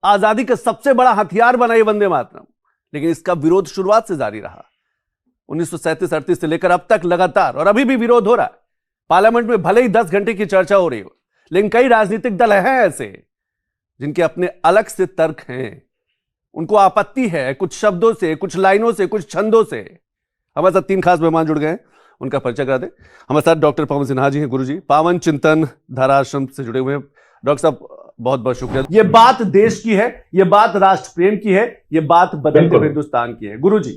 आजादी का सबसे बड़ा हथियार बना ये वंदे मातरम, लेकिन इसका विरोध शुरुआत से जारी रहा। 1937-38 से लेकर अब तक लगातार, और अभी भी विरोध हो रहा है। पार्लियामेंट में भले ही 10 घंटे की चर्चा हो रही हो, लेकिन कई राजनीतिक दल हैं ऐसे जिनके अपने अलग से तर्क हैं। उनको आपत्ति है कुछ शब्दों से, कुछ लाइनों से, कुछ छंदों से। हमारे साथ 3 खास मेहमान जुड़ गए हैं, उनका परिचय करा दें। हमारे साथ डॉक्टर पवन सिन्हा जी हैं, गुरुजी, पावन चिंतन धारा आश्रम से जुड़े हुए हैं। डॉक्टर साहब बहुत बहुत शुक्रिया। ये बात देश की है, ये बात राष्ट्र प्रेम की है, ये बात बदलते हुए हिंदुस्तान की है। गुरुजी,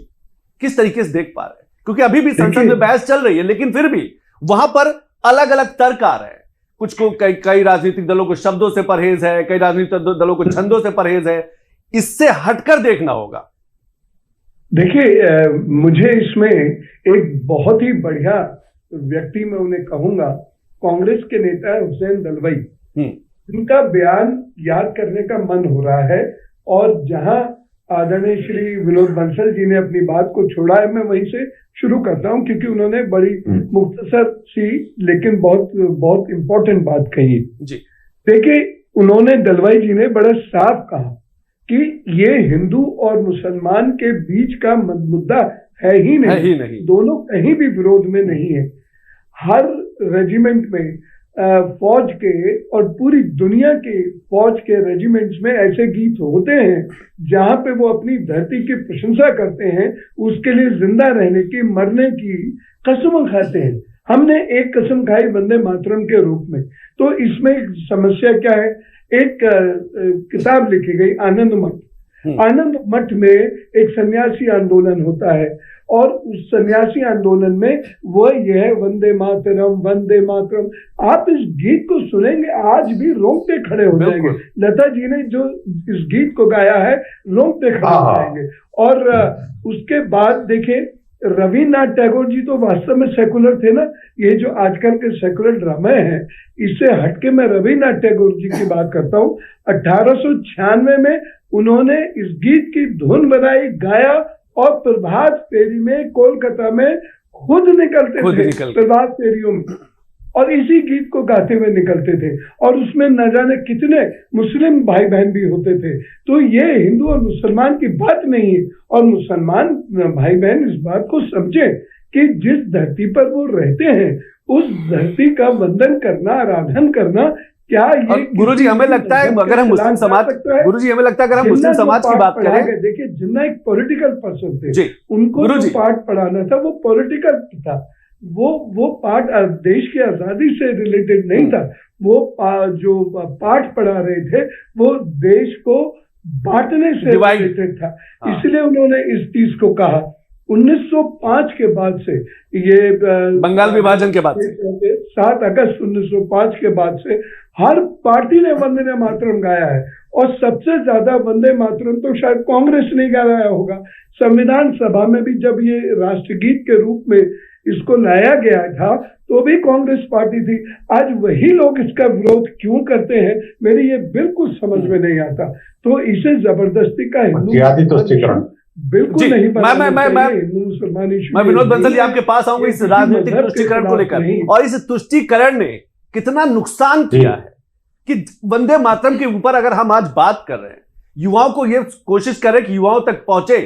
किस तरीके से देख पा रहे हैं? क्योंकि अभी भी संसद में बहस चल रही है, लेकिन फिर भी वहां पर अलग अलग तर्क आ रहे हैं। कुछ को कई राजनीतिक दलों को शब्दों से परहेज है, कई राजनीतिक दलों को छंदों से परहेज है। इससे हटकर देखना होगा। देखिए, मुझे इसमें एक बहुत ही बढ़िया व्यक्ति मैं उन्हें कहूंगा, कांग्रेस के नेता है हुसैन दलवाई। उनका बयान याद करने का मन हो रहा है, और जहां आदरणीय श्री विनोद बंसल जी ने अपनी बात को छोड़ा है, मैं वहीं से शुरू करता हूं, क्योंकि उन्होंने बड़ी मुख्तसर सी लेकिन बहुत बहुत इंपॉर्टेंट बात कही जी। देखिए, उन्होंने, दलवाई जी ने बड़ा साफ कहा कि ये हिंदू और मुसलमान के बीच का मुद्दा है ही नहीं। दोनों कहीं भी विरोध में नहीं है। हर रेजिमेंट में फौज के और पूरी दुनिया के फौज के रेजिमेंट्स में ऐसे गीत होते हैं जहां पे वो अपनी धरती की प्रशंसा करते हैं, उसके लिए जिंदा रहने की, मरने की कसम खाते हैं। हमने एक कसम खाई वंदे मातरम के रूप में। तो इसमें समस्या क्या है? एक किताब लिखी गई आनंद मठ। आनंद मठ में एक सन्यासी आंदोलन होता है, और उस सन्यासी आंदोलन में वो ये है, वंदे मातरम वंदे मातरम। आप इस गीत को सुनेंगे, आज भी रोंगटे खड़े हो जाएंगे। लता जी ने जो इस गीत को गाया है, रोंगटे खड़े हो जाएंगे। और उसके बाद देखिए, रविन्द्रनाथ टैगोर जी तो वास्तव में सेकुलर थे ना। ये जो आजकल के सेकुलर ड्रामे हैं, इससे हटके मैं रविन्द्रनाथ टैगोर जी की बात करता हूँ। 1896 में उन्होंने इस गीत की धुन बनाई, गाया, और प्रभात फेरी में कोलकाता में खुद निकलते थे प्रभात फेरियों में, और इसी गीत को गाते हुए निकलते थे। और उसमें न जाने कितने मुस्लिम भाई बहन भी होते थे। तो ये हिंदू और मुसलमान की बात नहीं है, और मुसलमान भाई बहन इस बात को समझे कि जिस धरती पर वो रहते हैं, उस धरती का वंदन करना, आराधन करना, क्या ये गुरुजी हमें लगता है अगर हम मुस्लिम समाज, गुरुजी हमें लगता है अगर हम मुस्लिम समाज की बात करें, देखिए, जिन्ना एक पॉलिटिकल पर्सन थे, उनको जो पाठ पढ़ाना था वो पॉलिटिकल था। वो पाठ देश की आजादी से रिलेटेड नहीं था। वो जो पाठ पढ़ा रहे थे वो देश को बांटने से रिलेटेड था। इसलिए उन्होंने इस चीज को कहा। 1905 के बाद से, ये बंगाल विभाजन के बाद से, 7 अगस्त 1905 के बाद से हर पार्टी ने वंदे मातरम गाया है। और सबसे ज्यादा वंदे मातरम तो शायद कांग्रेस ने गाया होगा। संविधान सभा में भी जब ये राष्ट्रगीत के रूप में इसको लाया गया था, तो भी कांग्रेस पार्टी थी। आज वही लोग इसका विरोध क्यों करते हैं, मेरी ये बिल्कुल समझ में नहीं आता। तो इसे जबरदस्ती का हिंदू बिल्कुल नहीं। मैं विनोद बंसल जी आपके पास आऊंगा इस राजनीतिक तुष्टीकरण को लेकर, और इस तुष्टीकरण ने कितना नुकसान किया है कि वंदे मातरम के ऊपर अगर हम आज बात कर रहे हैं, युवाओं को ये कोशिश करें कि युवाओं तक पहुंचे,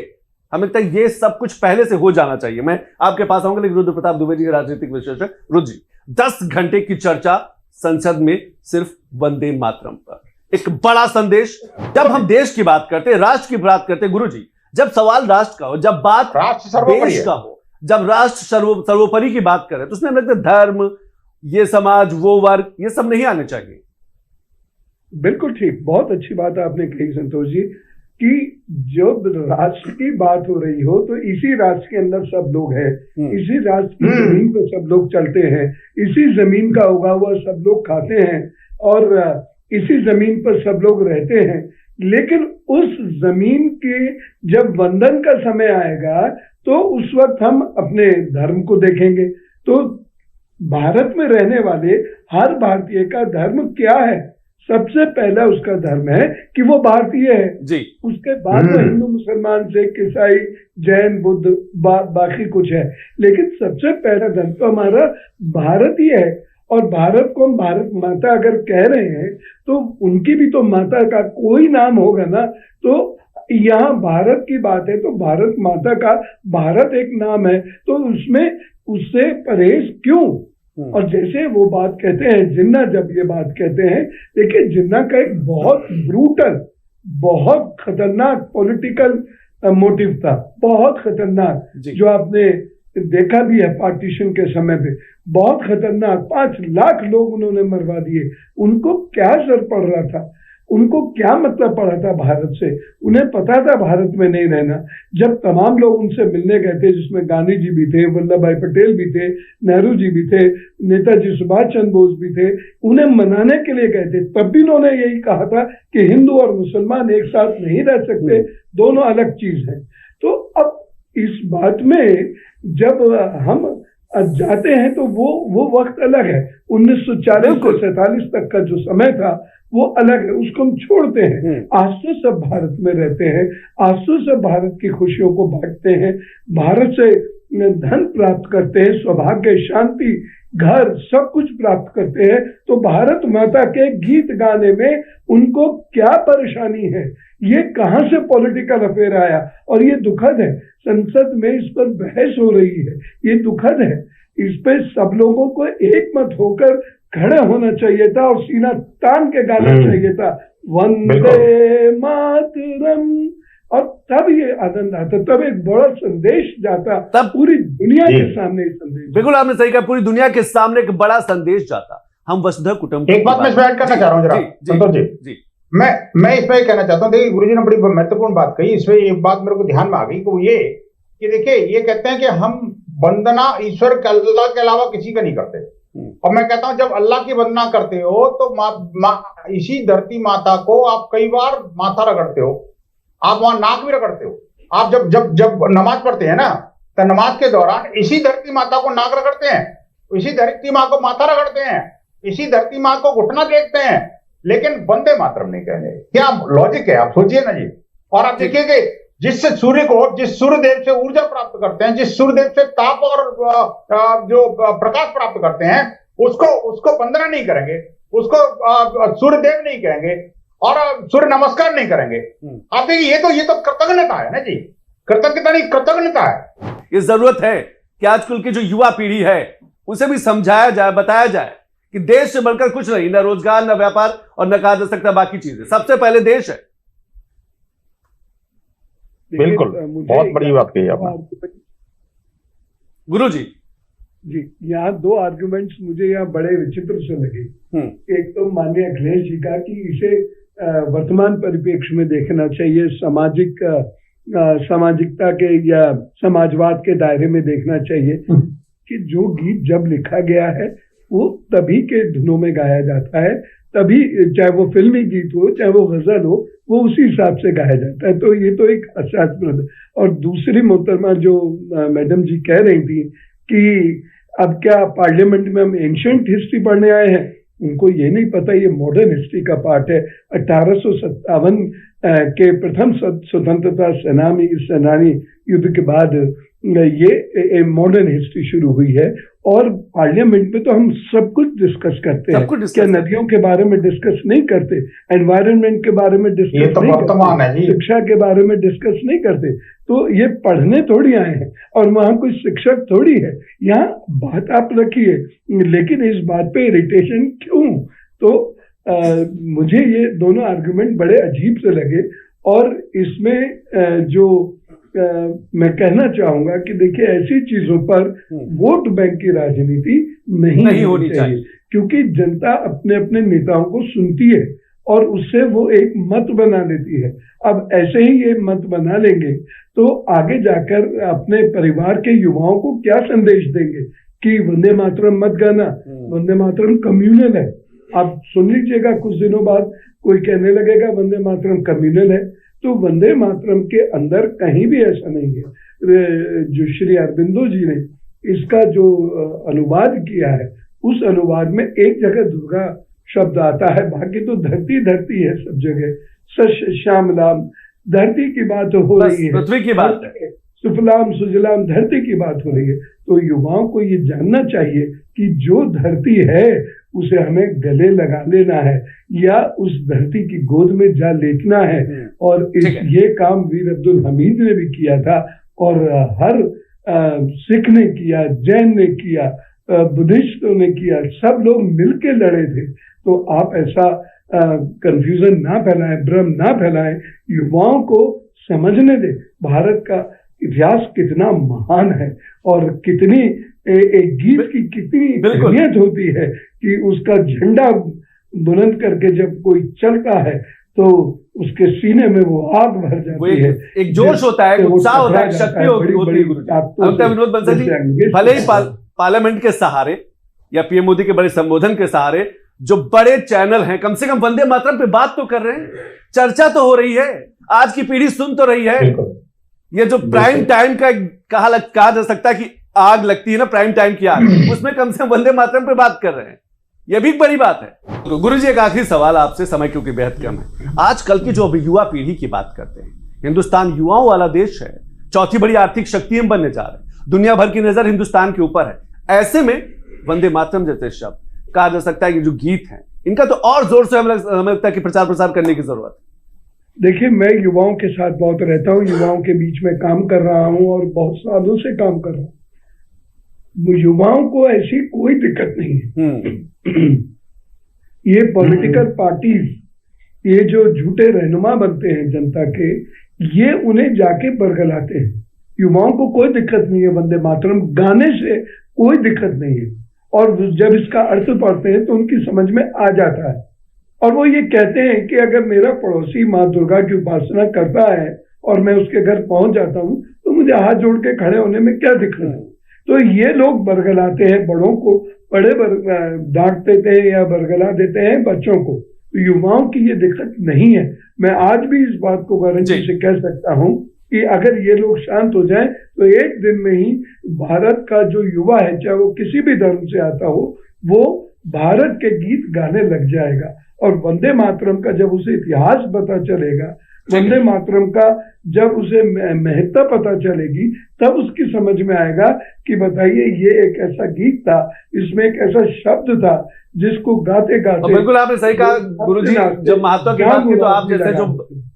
हमें तक ये सब कुछ पहले से हो जाना चाहिए। मैं आपके पास आऊंगा, लेकिन रुद्र प्रताप दुबे जी राजनीतिक विश्लेषक। रुद्र जी, 10 घंटे की चर्चा संसद में सिर्फ वंदे मातरम पर, एक बड़ा संदेश। जब हम देश की बात करते हैं, राष्ट्र की बात करते हैं, गुरु जी, जब सवाल राष्ट्र का हो, जब बात देश का हो, जब राष्ट्र सर्वोपरि की बात करें, तो उसमें हमें लगता है धर्म, ये समाज, वो वर्ग, ये सब नहीं आने चाहिए। बिल्कुल ठीक, बहुत अच्छी बात आपने कही संतोष जी, कि जब राष्ट्र की बात हो रही हो तो इसी राष्ट्र के अंदर सब लोग हैं, इसी राष्ट्र की जमीन पर सब लोग चलते हैं, इसी जमीन का उगा हुआ सब लोग खाते हैं, और इसी जमीन पर सब लोग रहते हैं। लेकिन उस जमीन के जब वंदन का समय आएगा, तो उस वक्त हम अपने धर्म को देखेंगे। तो भारत में रहने वाले हर भारतीय का धर्म क्या है? सबसे पहला उसका धर्म है कि वो भारतीय है जी। उसके बाद वो हिंदू, मुसलमान, सिख, ईसाई, जैन, बुद्ध, बाकी कुछ है, लेकिन सबसे पहला धर्म तो हमारा भारतीय है। और भारत को हम भारत माता अगर कह रहे हैं तो उनकी भी तो माता का कोई नाम होगा ना। तो यहाँ भारत की बात है तो भारत माता का भारत एक नाम है, तो उसमें उससे परहेज क्यों? और जैसे वो बात कहते हैं जिन्ना, जब ये बात कहते हैं, देखिए जिन्ना का एक बहुत ब्रूटल, बहुत खतरनाक पॉलिटिकल मोटिव था, बहुत खतरनाक, जो आपने देखा भी है पार्टीशन के समय पे, बहुत खतरनाक। 5 लाख लोग उन्होंने मरवा दिए। उनको क्या असर पड़ रहा था? उनको क्या मतलब पड़ा था भारत से? उन्हें पता था भारत में नहीं रहना। जब तमाम लोग उनसे मिलने गए थे, जिसमें गांधी जी भी थे, वल्लभ भाई पटेल भी थे, नेहरू जी भी थे, नेताजी सुभाष चंद्र बोस भी थे, उन्हें मनाने के लिए गए थे, तब भी उन्होंने यही कहा था कि हिंदू और मुसलमान एक साथ नहीं रह सकते, दोनों अलग चीज है। तो अब इस बात में जब हम जाते हैं तो वो वक्त अलग है। 1940 से 47 तक का जो समय था वो अलग है, उसको हम छोड़ते हैं। आज तो सब भारत में रहते हैं, आज तो सब भारत की खुशियों को बांटते हैं, भारत से धन प्राप्त करते हैं, सौभाग्य, शांति, घर, सब कुछ प्राप्त करते हैं। तो भारत माता के गीत गाने में उनको क्या परेशानी है? ये कहां से पॉलिटिकल अफेयर आया? और ये दुखद है, संसद में इस पर बहस हो रही है, ये दुखद है। इस पे सब लोगों को एक मत होकर खड़े होना चाहिए था और सीना तान के गाना चाहिए था, वंदे मातरम। और तब ये आनंद आता, तब एक बड़ा संदेश जाता, तब पूरी दुनिया के सामने संदेश। बिल्कुल आपने सही कहा, पूरी दुनिया के सामने एक बड़ा संदेश जाता। हम वसुधैव कुटुंबकम। एक बात मैं इसमें ऐड करना चाह रहा हूँ जरा संतोष जी। मैं इसमें कहना चाहता हूँ, देखिए गुरुजी ने बड़ी महत्वपूर्ण बात कही। इसमें एक बात मेरे को ध्यान में आ गई कि वो ये कि देखिए ये कहते हैं कि हम वंदना ईश्वर के अल्लाह के अलावा किसी का नहीं करते। और मैं कहता हूं जब अल्लाह की वंदना करते हो तो इसी धरती माता को आप कई बार माथा रगड़ते हो, आप वहां नाक भी रगड़ते हो। आप जब जब जब नमाज पढ़ते हैं ना, तो नमाज के दौरान इसी धरती माता को नाक रगड़ते हैं, इसी धरती माँ को माथा रगड़ते हैं, इसी धरती माँ को घुटना देखते हैं, लेकिन वंदे मातरम नहीं कहेंगे। क्या लॉजिक है? आप सोचिए ना जी। और आप देखिए कि जिससे सूर्य को, जिस सूर्यदेव से ऊर्जा प्राप्त करते हैं, जिस सूर्यदेव से ताप और जो प्रकाश प्राप्त करते हैं, उसको वंदना नहीं करेंगे, उसको सूर्यदेव नहीं कहेंगे और सूर्य नमस्कार नहीं करेंगे। आप देखिए ये तो कृतज्ञता है ना जी, कृतज्ञता नहीं, कृतज्ञता है। ये जरूरत है कि आजकल की जो युवा पीढ़ी है उसे भी समझाया जाए, बताया जाए कि देश से बढ़कर कुछ नहीं, ना रोजगार, ना व्यापार और न कहा जा सकता बाकी चीजें, सबसे पहले देश है। बिल्कुल, बहुत बड़ी बात कही आपने गुरु जी। यहाँ 2 आर्गुमेंट्स मुझे यहाँ बड़े विचित्र से लगे। एक तो माननीय अखिलेश जी का कि इसे वर्तमान परिप्रेक्ष्य में देखना चाहिए, सामाजिकता के या समाजवाद के दायरे में देखना चाहिए कि जो गीत जब लिखा गया है वो तभी के धुनों में गाया जाता है, तभी, चाहे वो फिल्मी गीत हो, चाहे वो गजल हो, वो उसी हिसाब से गाया जाता है। तो ये तो एक अशास्त्र है। और दूसरी मोहतरमा जो मैडम जी कह रही थी कि अब क्या पार्लियामेंट में हम एंशिएंट हिस्ट्री पढ़ने आए हैं, उनको ये नहीं पता ये मॉडर्न हिस्ट्री का पार्ट है। 1857 के प्रथम स्वतंत्रता सेनानी युद्ध के बाद ये मॉडर्न हिस्ट्री शुरू हुई है। और पार्लियामेंट में तो हम सब कुछ डिस्कस करते हैं, क्या नदियों के बारे में डिस्कस नहीं करते, एनवायरनमेंट के बारे में डिस्कस नहीं करते, शिक्षा के बारे में डिस्कस नहीं करते। तो ये पढ़ने थोड़ी आए हैं और वहां कोई शिक्षक थोड़ी है। यहाँ बात आप रखिए, लेकिन इस बात पे इरिटेशन क्यों? तो मुझे ये दोनों आर्गुमेंट बड़े अजीब से लगे। और इसमें जो मैं कहना चाहूंगा कि देखिए ऐसी चीजों पर वोट बैंक की राजनीति नहीं होनी चाहिए, क्योंकि जनता अपने अपने नेताओं को सुनती है और उससे वो एक मत बना लेती है। अब ऐसे ही ये मत बना लेंगे तो आगे जाकर अपने परिवार के युवाओं को क्या संदेश देंगे कि वंदे मातरम मत गाना, वंदे मातरम कम्युनल है। आप सुन लीजिएगा, कुछ दिनों बाद कोई कहने लगेगा वंदे मातरम कम्युनल है। तो वंदे मातरम के अंदर कहीं भी ऐसा नहीं है। जो श्री अरबिंदो जी ने इसका जो अनुवाद किया है, उस अनुवाद में एक जगह दुर्गा शब्द आता है, बाकी तो धरती धरती है सब जगह। सच श्यामलाम, धरती की बात हो रही है, पृथ्वी की बात है, सुफलाम सुजलाम धरती की बात हो रही है, तो युवाओं को ये जानना चाहिए कि जो धरती है उसे हमें गले लगा लेना है या उस धरती की गोद में जा लेटना है। और ये काम वीर अब्दुल हमीद ने भी किया था और हर सिख ने किया, जैन ने किया, बुद्धिस्टों ने किया, सब लोग मिलके लड़े थे। तो आप ऐसा कंफ्यूजन ना फैलाएं, भ्रम ना फैलाएं, युवाओं को समझने दे भारत का इतिहास कितना महान है और कितनी एक गीत की कितनी अहमियत होती है कि उसका झंडा बुलंद करके जब कोई चलता है तो उसके सीने में वो आग भर जाती है, एक जोश होता है, उत्साह होता है, शक्ति होती है। विनोद बंसल जी, भले ही पार्लियामेंट के सहारे या पीएम मोदी के बड़े संबोधन के सहारे जो बड़े चैनल हैं कम से कम वंदे मातरम पे बात तो कर रहे हैं, चर्चा तो हो रही है, आज की पीढ़ी सुन तो रही है। ये जो प्राइम टाइम का कहा जा सकता है कि आग लगती है ना, प्राइम टाइम की आग, उसमें कम से कम वंदे मातरम पे बात कर रहे हैं, यह भी एक बड़ी बात है। तो गुरुजी एक आखिरी सवाल आपसे, समय क्योंकि बेहद कम है। आजकल की जो युवा पीढ़ी की बात करते हैं, हिंदुस्तान युवाओं वाला देश है, चौथी बड़ी आर्थिक शक्ति हम बनने जा रहे हैं, दुनिया भर की नजर हिंदुस्तान के ऊपर है। ऐसे में वंदे मातरम जैसे शब्द, कहा जा सकता है कि जो गीत हैं इनका तो और जोर से हमें लगता है कि प्रचार प्रसार करने की जरूरत है। देखिए, मैं युवाओं के साथ बहुत रहता हूं, युवाओं के बीच में काम कर रहा हूं और बहुत सालों से काम कर रहा हूं। युवाओं को ऐसी कोई दिक्कत नहीं है। ये पॉलिटिकल पार्टीज, ये जो झूठे रहनुमा बनते हैं जनता के, ये उन्हें जाके बरगलाते हैं। युवाओं को कोई दिक्कत नहीं है वंदे मातरम गाने से, कोई दिक्कत नहीं है। और जब इसका अर्थ पढ़ते हैं तो उनकी समझ में आ जाता है और वो ये कहते हैं कि अगर मेरा पड़ोसी माँ दुर्गा की उपासना करता है और मैं उसके घर पहुंच जाता हूं तो मुझे हाथ जोड़ के खड़े होने में क्या दिक्कत है। तो ये लोग बरगलाते हैं बड़ों को, बड़े डांट देते हैं या बरगला देते हैं बच्चों को। तो युवाओं की ये दिक्कत नहीं है। मैं आज भी इस बात को गारंटी से कह सकता हूं कि अगर ये लोग शांत हो जाएं तो एक दिन में ही भारत का जो युवा है, चाहे वो किसी भी धर्म से आता हो, वो भारत के गीत गाने लग जाएगा। और वंदे मातरम का जब उसे इतिहास पता चलेगा, वंदे मातरम का जब उसे महत्ता पता चलेगी, तब उसकी समझ में आएगा कि बताइए ये एक ऐसा गीत था, इसमें एक ऐसा शब्द था जिसको गाते गाते। बिल्कुल आपने सही कहा गुरुजी, जब महत्व की बात की तो आप जैसे जो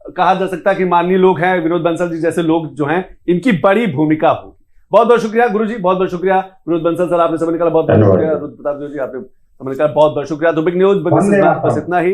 कहा जा सकता है कि माननीय लोग हैं, विनोद बंसल जी जैसे लोग जो हैं, इनकी बड़ी भूमिका होगी। बहुत बहुत शुक्रिया गुरुजी, बहुत बहुत शुक्रिया विनोद बंसल सर, आपने समय निकाला, बहुत बहुत शुक्रिया रुद्र प्रताप जी, आपने समय निकाला, बहुत बहुत शुक्रिया। दुबिक न्यूज बस इतना ही।